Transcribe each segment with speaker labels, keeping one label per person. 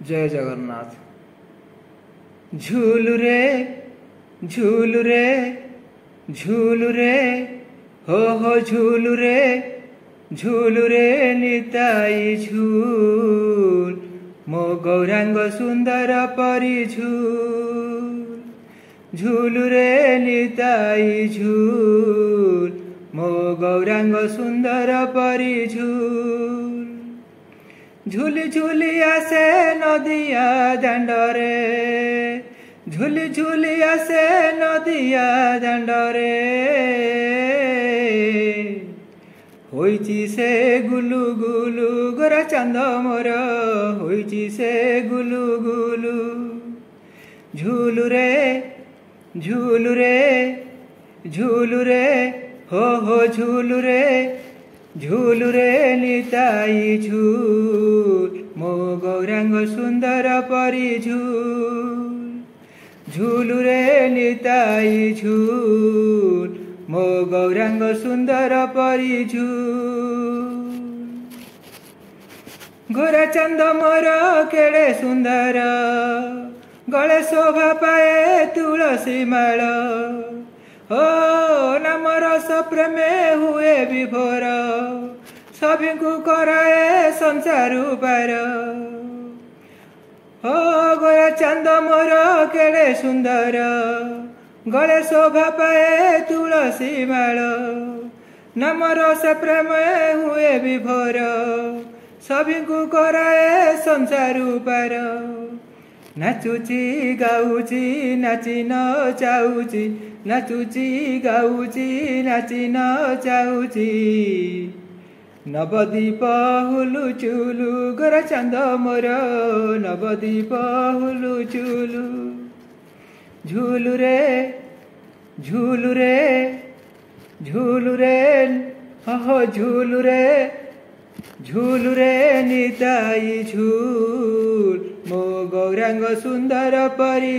Speaker 1: जय जगन्नाथ। झूलु रे झूलु रे झूलु रे हो झूलु रे निताई झूल मो गौरांग सुंदर परी झूलु रे निताई झूल मो गौरांग सुंदर परी झूली झूली आसे नदिया दांडरे झूली झूली आसे नदिया दांडरे होईची से गुलु गुलु गोरा चांद मोर होईची से गुलु गुलु झूलु रे झूलु रे झूलु रे हो झूलु रे निताई झूल मो गौरांग सुंदर परी झूलु रे निताई झूल मो गौरांग सुंदर परी गोरा चांद मोर केड़े सुंदर गले शोभा पाए तुलसी माल ओ नाम रस प्रेमे हुए विभोर सभी को कराए संसार पार ओ गोरा चांद मोर केड़े सुंदर गले शोभा पाए तुलसी माल नाम रस प्रेम हुए विभोर सभी को कराए संसार पार नाचुची गाउची नाची नचाउची नाचुची गाउची नाची नचाउची नवदीप हुलु चुलु गोरा चांद मोर नवदीप हुलु चुलु झूलु रे झूलु रे झूलु रे हो झूलु रे निताई झूल मो गौरांग सुंदर परी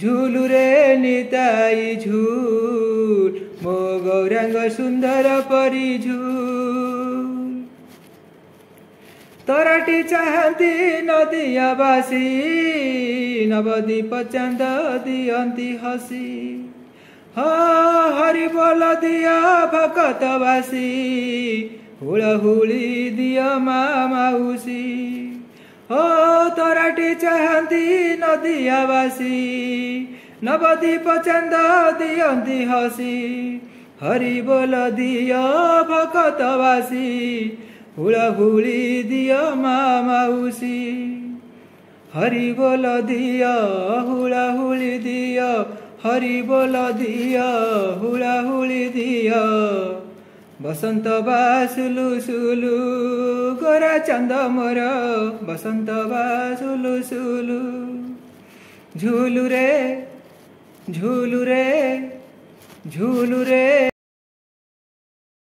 Speaker 1: झूलु रे निताई झूल मो गौरांग सुंदर परी तराटी चाहती नदियावासी नवदीप चांद दियंती हसी हरि बोल दिया भकतवासी हुलहुली दिया माउसी हो तराटी चाहती नदियावासी नवदीप चांद दियंती हसी हरि बोल दिया भकतवासी हुलहुली दिया माउसी हरि बोल दिया हुलहुली दिया हरि बोल दिया हुलहुली दिया बसंत बासुलु सुलु गोरा चांद मोर बसंत बासुलु सुलु झूलु रे झूलु रे झूलु रे।